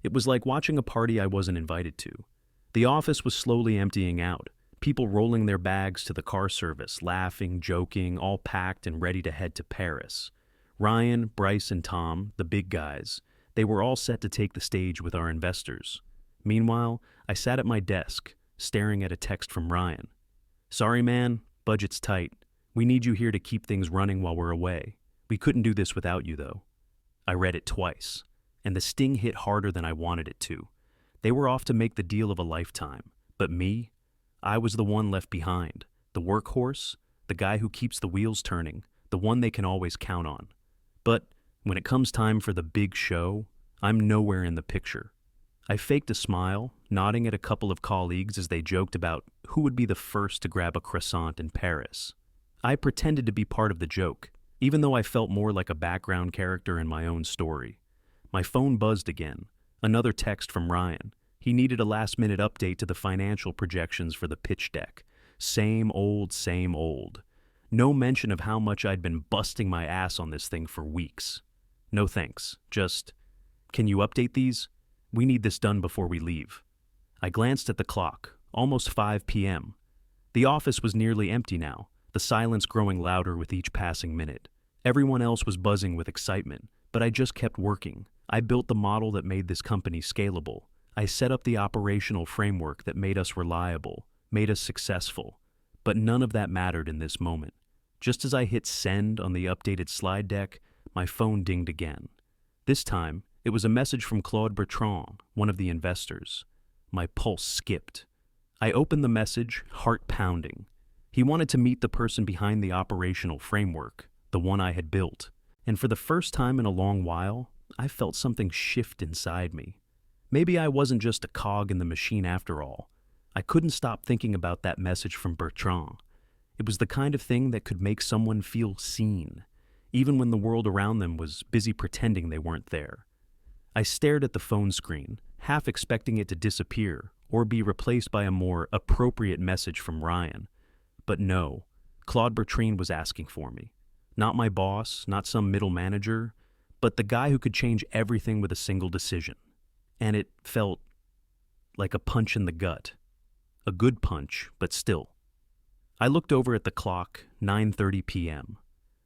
It was like watching a party I wasn't invited to. The office was slowly emptying out, people rolling their bags to the car service, laughing, joking, all packed and ready to head to Paris. Ryan, Bryce, and Tom, the big guys, they were all set to take the stage with our investors. Meanwhile, I sat at my desk, staring at a text from Ryan. "Sorry, man, budget's tight. We need you here to keep things running while we're away. We couldn't do this without you, though." I read it twice, and the sting hit harder than I wanted it to. They were off to make the deal of a lifetime, but me? I was the one left behind, the workhorse, the guy who keeps the wheels turning, the one they can always count on. But when it comes time for the big show, I'm nowhere in the picture. I faked a smile, nodding at a couple of colleagues as they joked about who would be the first to grab a croissant in Paris. I pretended to be part of the joke, even though I felt more like a background character in my own story. My phone buzzed again, another text from Ryan. He needed a last-minute update to the financial projections for the pitch deck. Same old, same old. No mention of how much I'd been busting my ass on this thing for weeks. No thanks, just, "Can you update these? We need this done before we leave." I glanced at the clock, almost 5 p.m. The office was nearly empty now, the silence growing louder with each passing minute. Everyone else was buzzing with excitement, but I just kept working. I built the model that made this company scalable. I set up the operational framework that made us reliable, made us successful. But none of that mattered in this moment. Just as I hit send on the updated slide deck, my phone dinged again. This time, it was a message from Claude Bertrand, one of the investors. My pulse skipped. I opened the message, heart pounding. He wanted to meet the person behind the operational framework, the one I had built. And for the first time in a long while, I felt something shift inside me. Maybe I wasn't just a cog in the machine after all. I couldn't stop thinking about that message from Bertrand. It was the kind of thing that could make someone feel seen, even when the world around them was busy pretending they weren't there. I stared at the phone screen, half expecting it to disappear or be replaced by a more appropriate message from Ryan. But no, Claude Bertrand was asking for me. Not my boss, not some middle manager, but the guy who could change everything with a single decision. And it felt like a punch in the gut. A good punch, but still. I looked over at the clock, 9:30 p.m.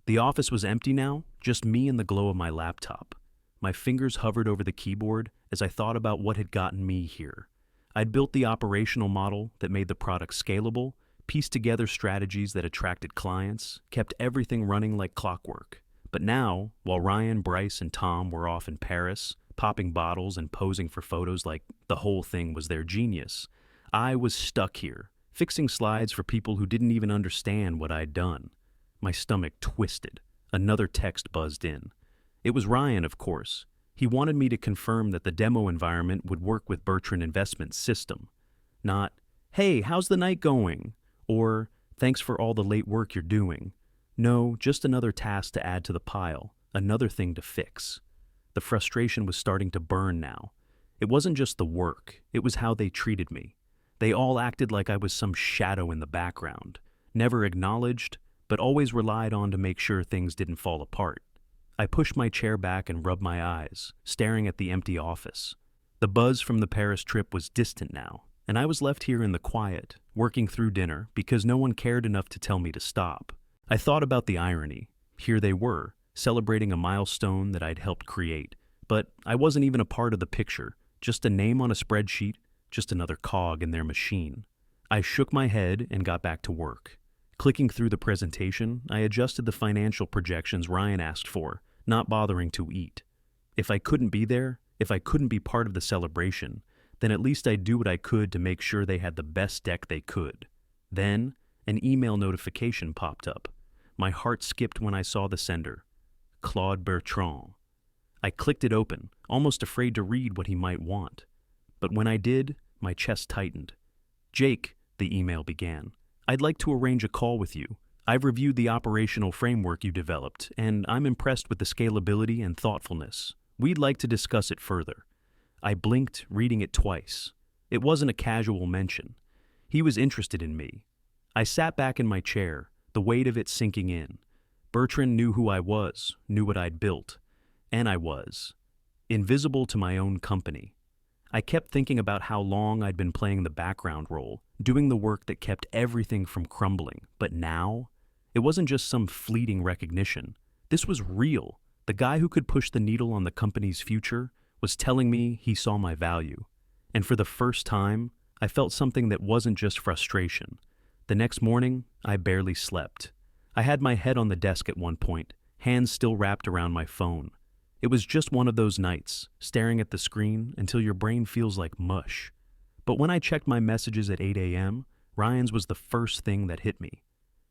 The office was empty now, just me and the glow of my laptop. My fingers hovered over the keyboard as I thought about what had gotten me here. I'd built the operational model that made the product scalable, pieced together strategies that attracted clients, kept everything running like clockwork. But now, while Ryan, Bryce, and Tom were off in Paris, popping bottles and posing for photos like the whole thing was their genius, I was stuck here, fixing slides for people who didn't even understand what I'd done. My stomach twisted. Another text buzzed in. It was Ryan, of course. He wanted me to confirm that the demo environment would work with Bertrand Investments' system. Not, "Hey, how's the night going?" Or, "Thanks for all the late work you're doing." No, just another task to add to the pile, another thing to fix. The frustration was starting to burn now. It wasn't just the work, it was how they treated me. They all acted like I was some shadow in the background, never acknowledged, but always relied on to make sure things didn't fall apart. I pushed my chair back and rubbed my eyes, staring at the empty office. The buzz from the Paris trip was distant now, and I was left here in the quiet, working through dinner because no one cared enough to tell me to stop. I thought about the irony. Here they were, celebrating a milestone that I'd helped create, but I wasn't even a part of the picture, just a name on a spreadsheet, just another cog in their machine. I shook my head and got back to work. Clicking through the presentation, I adjusted the financial projections Ryan asked for, not bothering to eat. If I couldn't be there, if I couldn't be part of the celebration, then at least I'd do what I could to make sure they had the best deck they could. Then, an email notification popped up. My heart skipped when I saw the sender. Claude Bertrand. I clicked it open, almost afraid to read what he might want. But when I did, my chest tightened. "Jake," the email began, "I'd like to arrange a call with you. I've reviewed the operational framework you developed, and I'm impressed with the scalability and thoughtfulness. We'd like to discuss it further." I blinked, reading it twice. It wasn't a casual mention. He was interested in me. I sat back in my chair, the weight of it sinking in. Bertrand knew who I was, knew what I'd built. And I was invisible to my own company, I kept thinking about how long I'd been playing the background role, doing the work that kept everything from crumbling. But now, it wasn't just some fleeting recognition. This was real. The guy who could push the needle on the company's future was telling me he saw my value. And for the first time, I felt something that wasn't just frustration. The next morning, I barely slept. I had my head on the desk at one point, hands still wrapped around my phone. It was just one of those nights, staring at the screen until your brain feels like mush. But when I checked my messages at 8 a.m., Ryan's was the first thing that hit me.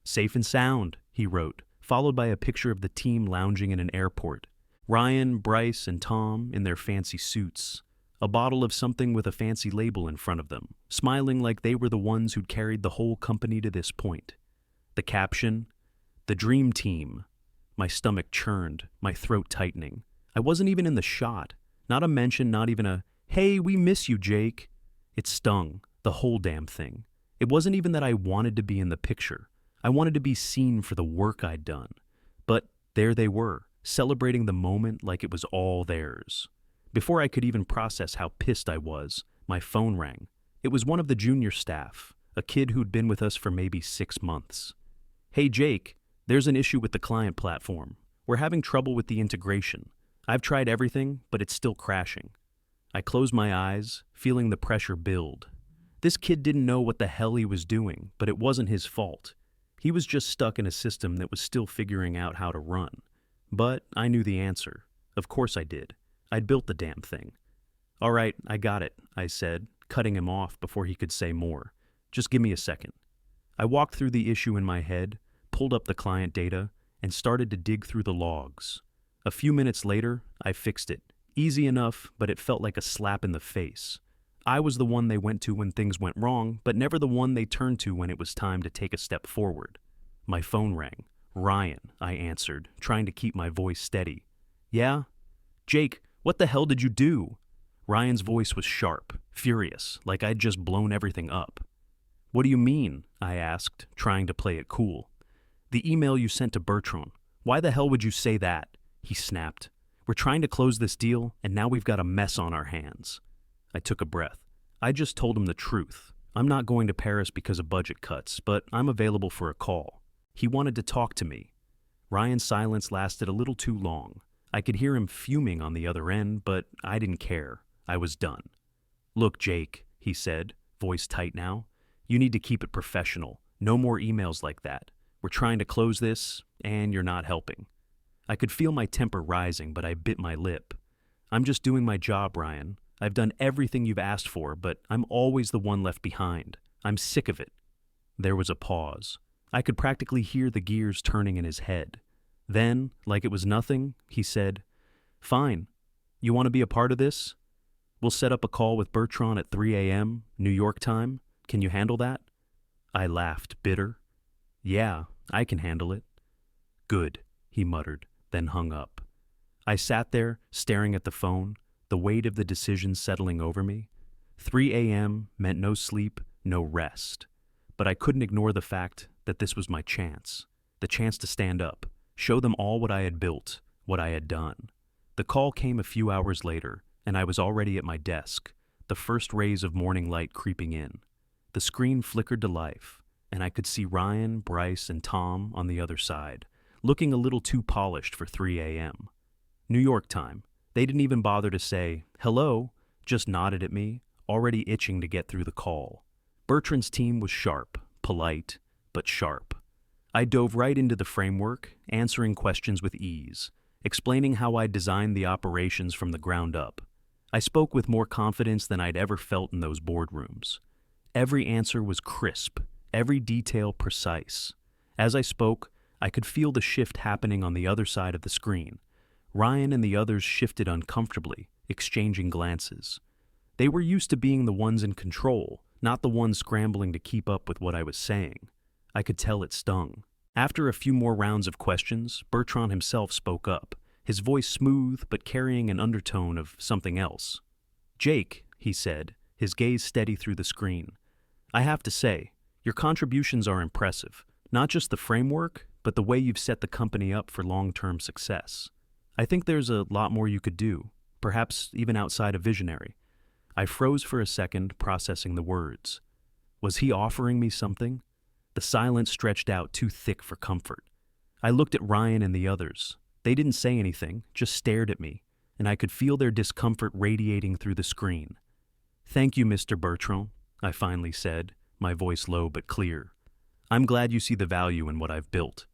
"Safe and sound," he wrote, followed by a picture of the team lounging in an airport. Ryan, Bryce, and Tom in their fancy suits. A bottle of something with a fancy label in front of them, smiling like they were the ones who'd carried the whole company to this point. The caption, "The Dream Team." My stomach churned, my throat tightening. I wasn't even in the shot. Not a mention, not even a, "Hey, we miss you, Jake." It stung, the whole damn thing. It wasn't even that I wanted to be in the picture. I wanted to be seen for the work I'd done. But there they were, celebrating the moment like it was all theirs. Before I could even process how pissed I was, my phone rang. It was one of the junior staff, a kid who'd been with us for maybe 6 months. "Hey, Jake, there's an issue with the client platform. We're having trouble with the integration. I've tried everything, but it's still crashing." I closed my eyes, feeling the pressure build. This kid didn't know what the hell he was doing, but it wasn't his fault. He was just stuck in a system that was still figuring out how to run. But I knew the answer. Of course I did. I'd built the damn thing. "All right, I got it," I said, cutting him off before he could say more. "Just give me a second." I walked through the issue in my head, pulled up the client data, and started to dig through the logs. A few minutes later, I fixed it. Easy enough, but it felt like a slap in the face. I was the one they went to when things went wrong, but never the one they turned to when it was time to take a step forward. My phone rang. "Ryan," I answered, trying to keep my voice steady. "Yeah?" "Jake, what the hell did you do?" Ryan's voice was sharp, furious, like I'd just blown everything up. "What do you mean?" I asked, trying to play it cool. "The email you sent to Bertrand. Why the hell would you say that?" He snapped. "We're trying to close this deal, and now we've got a mess on our hands." I took a breath. I just told him the truth. I'm not going to Paris because of budget cuts, but I'm available for a call. He wanted to talk to me. Ryan's silence lasted a little too long. I could hear him fuming on the other end, but I didn't care. I was done. "Look, Jake," he said, voice tight now. "You need to keep it professional. No more emails like that. We're trying to close this, and you're not helping." I could feel my temper rising, but I bit my lip. "I'm just doing my job, Ryan. I've done everything you've asked for, but I'm always the one left behind. I'm sick of it." There was a pause. I could practically hear the gears turning in his head. Then, like it was nothing, he said, "Fine. You want to be a part of this? We'll set up a call with Bertrand at 3 a.m., New York time. Can you handle that?" I laughed, bitter. "Yeah, I can handle it." "Good," he muttered, then hung up. I sat there, staring at the phone, the weight of the decision settling over me. 3 a.m. meant no sleep, no rest. But I couldn't ignore the fact that this was my chance. The chance to stand up, show them all what I had built, what I had done. The call came a few hours later, and I was already at my desk, the first rays of morning light creeping in. The screen flickered to life, and I could see Ryan, Bryce, and Tom on the other side, looking a little too polished for 3 a.m. New York time. They didn't even bother to say, "Hello," just nodded at me, already itching to get through the call. Bertrand's team was sharp, polite, but sharp. I dove right into the framework, answering questions with ease, explaining how I designed the operations from the ground up. I spoke with more confidence than I'd ever felt in those boardrooms. Every answer was crisp, every detail precise. As I spoke, I could feel the shift happening on the other side of the screen. Ryan and the others shifted uncomfortably, exchanging glances. They were used to being the ones in control, not the ones scrambling to keep up with what I was saying. I could tell it stung. After a few more rounds of questions, Bertrand himself spoke up, his voice smooth but carrying an undertone of something else. "Jake," he said, his gaze steady through the screen, "I have to say, your contributions are impressive. Not just the framework, but the way you've set the company up for long-term success. I think there's a lot more you could do, perhaps even outside of Visionary. I froze for a second, processing the words. Was he offering me something? The silence stretched out too thick for comfort. I looked at Ryan and the others. They didn't say anything, just stared at me, and I could feel their discomfort radiating through the screen. "Thank you, Mr. Bertrand," I finally said, my voice low but clear. "I'm glad you see the value in what I've built."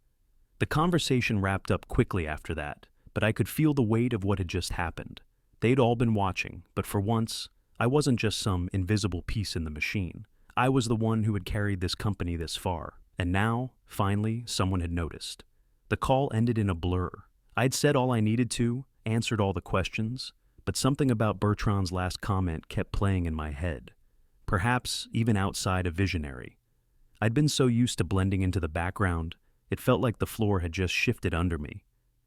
The conversation wrapped up quickly after that, but I could feel the weight of what had just happened. They'd all been watching, but for once, I wasn't just some invisible piece in the machine. I was the one who had carried this company this far, and now, finally, someone had noticed. The call ended in a blur. I'd said all I needed to, answered all the questions, but something about Bertrand's last comment kept playing in my head. Perhaps even outside of Visionary. I'd been so used to blending into the background, it felt like the floor had just shifted under me.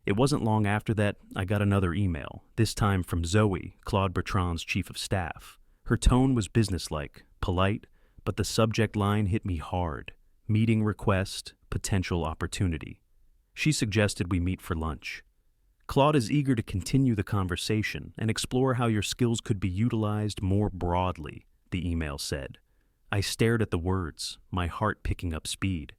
It wasn't long after that I got another email, this time from Zoe, Claude Bertrand's chief of staff. Her tone was businesslike, polite, but the subject line hit me hard. Meeting request, potential opportunity. She suggested we meet for lunch. "Claude is eager to continue the conversation and explore how your skills could be utilized more broadly," the email said. I stared at the words, my heart picking up speed.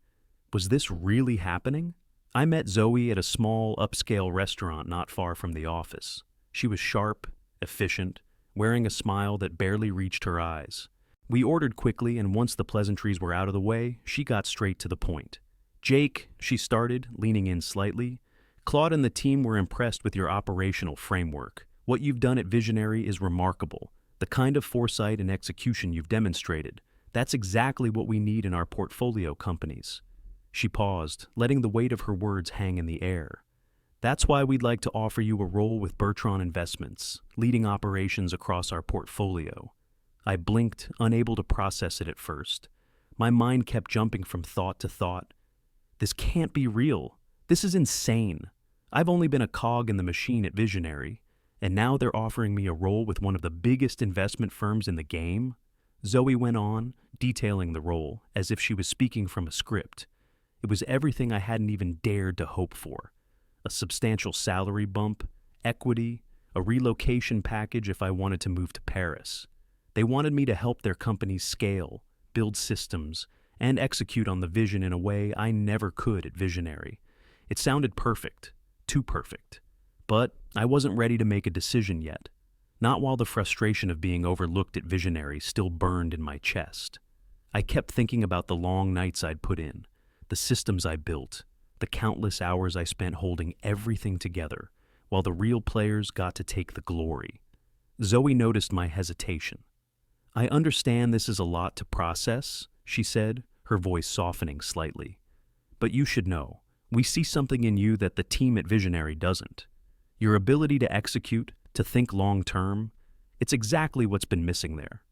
Was this really happening? I met Zoe at a small, upscale restaurant not far from the office. She was sharp, efficient, wearing a smile that barely reached her eyes. We ordered quickly, and once the pleasantries were out of the way, she got straight to the point. "Jake," she started, leaning in slightly, "Claude and the team were impressed with your operational framework. What you've done at Visionary is remarkable. The kind of foresight and execution you've demonstrated, that's exactly what we need in our portfolio companies." She paused, letting the weight of her words hang in the air. "That's why we'd like to offer you a role with Bertrand Investments, leading operations across our portfolio." I blinked, unable to process it at first. My mind kept jumping from thought to thought. This can't be real. This is insane. I've only been a cog in the machine at Visionary, and now they're offering me a role with one of the biggest investment firms in the game? Zoe went on, detailing the role, as if she was speaking from a script. It was everything I hadn't even dared to hope for. A substantial salary bump, equity, a relocation package if I wanted to move to Paris. They wanted me to help their companies scale, build systems, and execute on the vision in a way I never could at Visionary. It sounded perfect, too perfect. But I wasn't ready to make a decision yet. Not while the frustration of being overlooked at Visionary still burned in my chest. I kept thinking about the long nights I'd put in, the systems I built, the countless hours I spent holding everything together, while the real players got to take the glory. Zoe noticed my hesitation. "I understand this is a lot to process," she said, her voice softening slightly. "But you should know, we see something in you that the team at Visionary doesn't. Your ability to execute, to think long-term, it's exactly what's been missing there."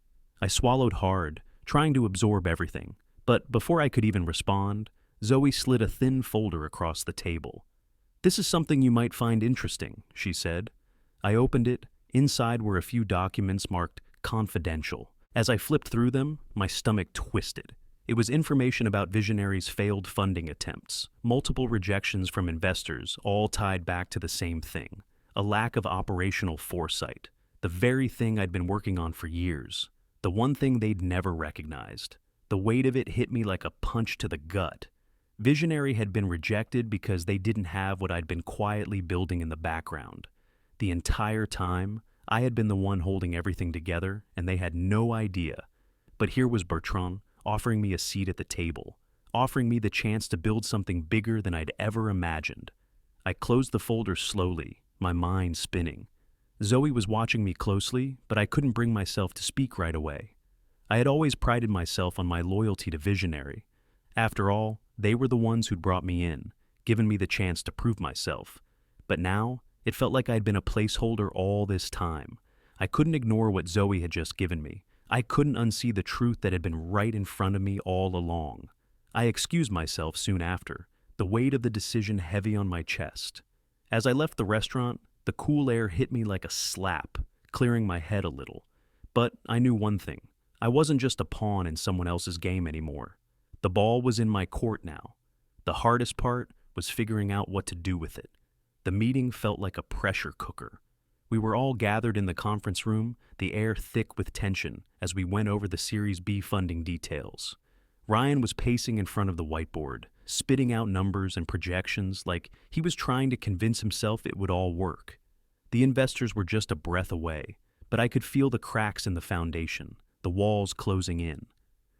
I swallowed hard, trying to absorb everything, but before I could even respond, Zoe slid a thin folder across the table. "This is something you might find interesting," she said. I opened it. Inside were a few documents marked confidential. As I flipped through them, my stomach twisted. It was information about Visionary's failed funding attempts, multiple rejections from investors, all tied back to the same thing, a lack of operational foresight, the very thing I'd been working on for years, the one thing they'd never recognized. The weight of it hit me like a punch to the gut. Visionary had been rejected because they didn't have what I'd been quietly building in the background. The entire time, I had been the one holding everything together, and they had no idea. But here was Bertrand, offering me a seat at the table, offering me the chance to build something bigger than I'd ever imagined. I closed the folder slowly, my mind spinning. Zoe was watching me closely, but I couldn't bring myself to speak right away. I had always prided myself on my loyalty to Visionary. After all, they were the ones who'd brought me in, given me the chance to prove myself. But now, it felt like I'd been a placeholder all this time. I couldn't ignore what Zoe had just given me. I couldn't unsee the truth that had been right in front of me all along. I excused myself soon after, the weight of the decision heavy on my chest. As I left the restaurant, the cool air hit me like a slap, clearing my head a little. But I knew one thing. I wasn't just a pawn in someone else's game anymore. The ball was in my court now. The hardest part was figuring out what to do with it. The meeting felt like a pressure cooker. We were all gathered in the conference room, the air thick with tension as we went over the Series B funding details. Ryan was pacing in front of the whiteboard, spitting out numbers and projections like he was trying to convince himself it would all work. The investors were just a breath away, but I could feel the cracks in the foundation, the walls closing in.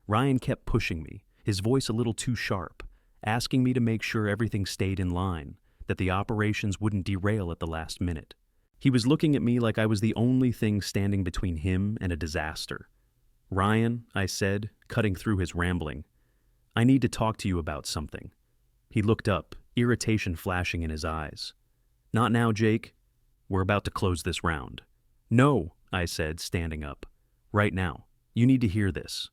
Ryan kept pushing me, his voice a little too sharp, asking me to make sure everything stayed in line, that the operations wouldn't derail at the last minute. He was looking at me like I was the only thing standing between him and a disaster. "Ryan," I said, cutting through his rambling, "I need to talk to you about something." He looked up, irritation flashing in his eyes. "Not now, Jake. We're about to close this round." "No," I said, standing up. "Right now. You need to hear this."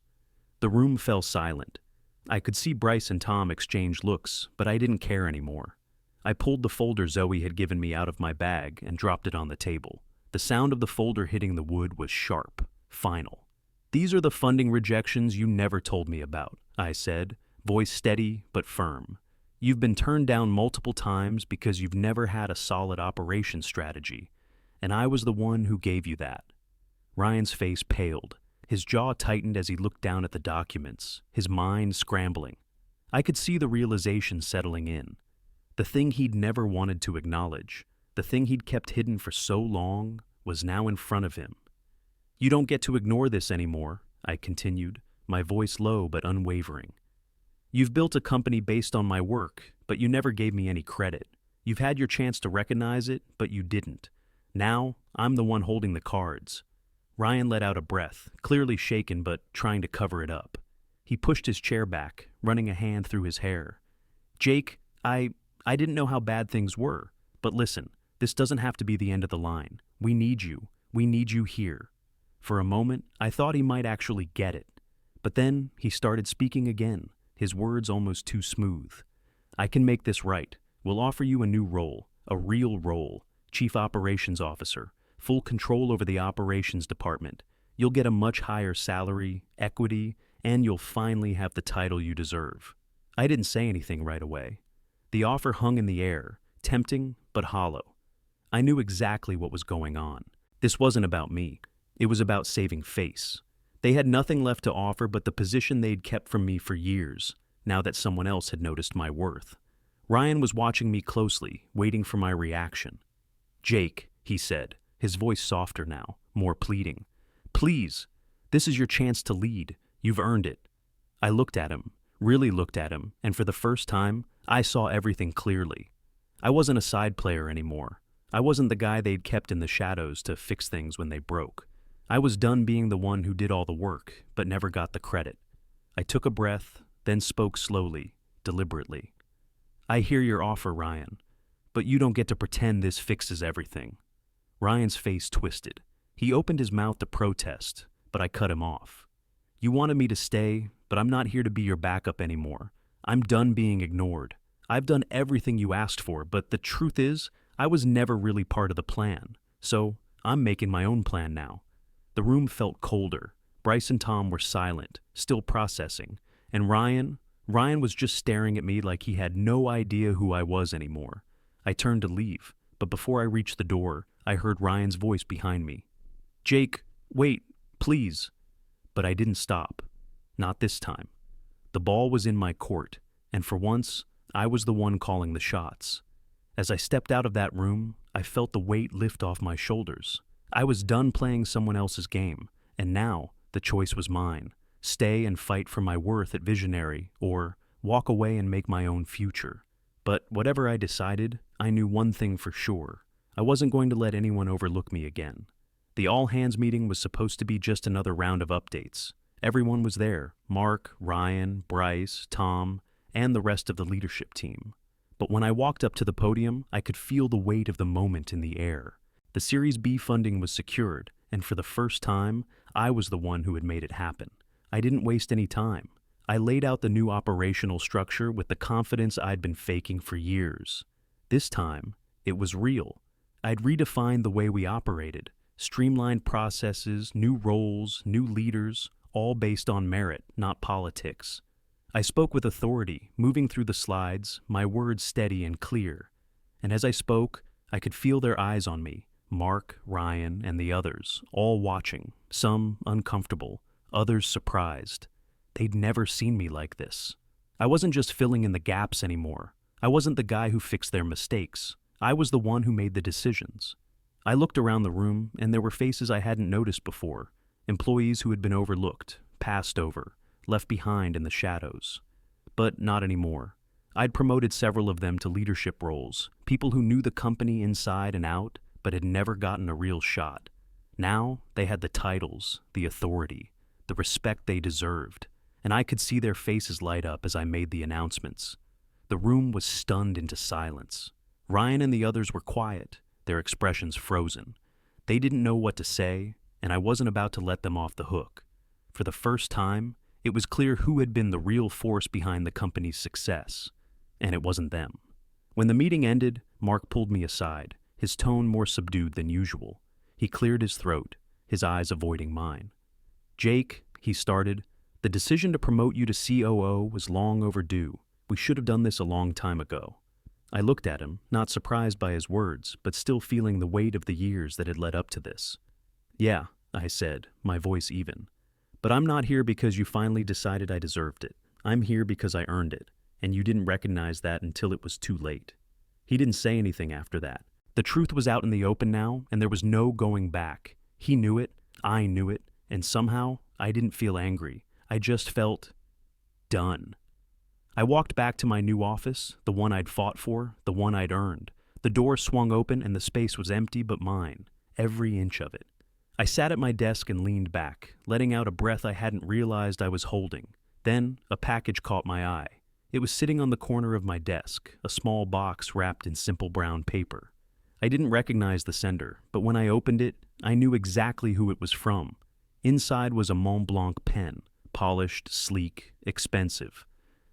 The room fell silent. I could see Bryce and Tom exchange looks, but I didn't care anymore. I pulled the folder Zoe had given me out of my bag and dropped it on the table. The sound of the folder hitting the wood was sharp, final. "These are the funding rejections you never told me about," I said, voice steady but firm. "You've been turned down multiple times because you've never had a solid operations strategy, and I was the one who gave you that." Ryan's face paled. His jaw tightened as he looked down at the documents, his mind scrambling. I could see the realization settling in. The thing he'd never wanted to acknowledge, the thing he'd kept hidden for so long, was now in front of him. "You don't get to ignore this anymore," I continued, my voice low but unwavering. "You've built a company based on my work, but you never gave me any credit. You've had your chance to recognize it, but you didn't. Now, I'm the one holding the cards." Ryan let out a breath, clearly shaken but trying to cover it up. He pushed his chair back, running a hand through his hair. "Jake, I didn't know how bad things were, but listen, this doesn't have to be the end of the line. We need you. We need you here." For a moment, I thought he might actually get it. But then he started speaking again, his words almost too smooth. "I can make this right. We'll offer you a new role, a real role, Chief Operations Officer, full control over the operations department. You'll get a much higher salary, equity, and you'll finally have the title you deserve." I didn't say anything right away. The offer hung in the air, tempting but hollow. I knew exactly what was going on. This wasn't about me. It was about saving face. They had nothing left to offer but the position they'd kept from me for years, now that someone else had noticed my worth. Ryan was watching me closely, waiting for my reaction. "Jake," he said, his voice softer now, more pleading. "Please, this is your chance to lead. You've earned it." I looked at him, really looked at him, and for the first time, I saw everything clearly. I wasn't a side player anymore. I wasn't the guy they'd kept in the shadows to fix things when they broke. I was done being the one who did all the work, but never got the credit. I took a breath, then spoke slowly, deliberately. "I hear your offer, Ryan, but you don't get to pretend this fixes everything." Ryan's face twisted. He opened his mouth to protest, but I cut him off. "You wanted me to stay, but I'm not here to be your backup anymore. I'm done being ignored. I've done everything you asked for, but the truth is, I was never really part of the plan. So, I'm making my own plan now." The room felt colder. Bryce and Tom were silent, still processing, and Ryan was just staring at me like he had no idea who I was anymore. I turned to leave, but before I reached the door, I heard Ryan's voice behind me. "Jake, wait, please." But I didn't stop. Not this time. The ball was in my court, and for once, I was the one calling the shots. As I stepped out of that room, I felt the weight lift off my shoulders. I was done playing someone else's game, and now the choice was mine. Stay and fight for my worth at Visionary, or walk away and make my own future. But whatever I decided, I knew one thing for sure. I wasn't going to let anyone overlook me again. The all-hands meeting was supposed to be just another round of updates. Everyone was there: Mark, Ryan, Bryce, Tom, and the rest of the leadership team. But when I walked up to the podium, I could feel the weight of the moment in the air. The Series B funding was secured, and for the first time, I was the one who had made it happen. I didn't waste any time. I laid out the new operational structure with the confidence I'd been faking for years. This time, it was real. I'd redefined the way we operated, streamlined processes, new roles, new leaders, all based on merit, not politics. I spoke with authority, moving through the slides, my words steady and clear. And as I spoke, I could feel their eyes on me, Mark, Ryan, and the others, all watching, some uncomfortable, others surprised. They'd never seen me like this. I wasn't just filling in the gaps anymore. I wasn't the guy who fixed their mistakes. I was the one who made the decisions. I looked around the room, and there were faces I hadn't noticed before, employees who had been overlooked, passed over, left behind in the shadows. But not anymore. I'd promoted several of them to leadership roles, people who knew the company inside and out, but had never gotten a real shot. Now they had the titles, the authority, the respect they deserved, and I could see their faces light up as I made the announcements. The room was stunned into silence. Ryan and the others were quiet, their expressions frozen. They didn't know what to say, and I wasn't about to let them off the hook. For the first time, it was clear who had been the real force behind the company's success, and it wasn't them. When the meeting ended, Mark pulled me aside, his tone more subdued than usual. He cleared his throat, his eyes avoiding mine. "Jake," he started, "the decision to promote you to COO was long overdue. We should have done this a long time ago." I looked at him, not surprised by his words, but still feeling the weight of the years that had led up to this. "Yeah," I said, my voice even. "But I'm not here because you finally decided I deserved it. I'm here because I earned it, and you didn't recognize that until it was too late." He didn't say anything after that. The truth was out in the open now, and there was no going back. He knew it, I knew it, and somehow I didn't feel angry. I just felt done. I walked back to my new office, the one I'd fought for, the one I'd earned. The door swung open and the space was empty but mine, every inch of it. I sat at my desk and leaned back, letting out a breath I hadn't realized I was holding. Then a package caught my eye. It was sitting on the corner of my desk, a small box wrapped in simple brown paper. I didn't recognize the sender, but when I opened it, I knew exactly who it was from. Inside was a Mont Blanc pen, polished, sleek, expensive.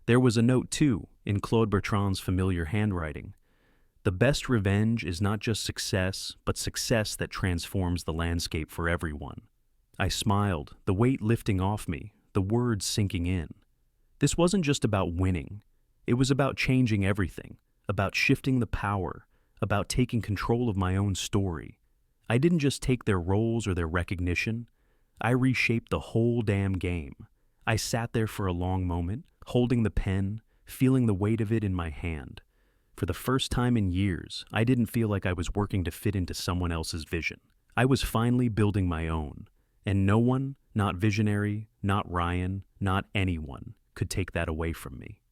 There was a note, too, in Claude Bertrand's familiar handwriting. "The best revenge is not just success, but success that transforms the landscape for everyone." I smiled, the weight lifting off me, the words sinking in. This wasn't just about winning. It was about changing everything, about shifting the power, about taking control of my own story. I didn't just take their roles or their recognition. I reshaped the whole damn game. I sat there for a long moment, holding the pen, feeling the weight of it in my hand. For the first time in years, I didn't feel like I was working to fit into someone else's vision. I was finally building my own, and no one, not Visionary, not Ryan, not anyone, could take that away from me.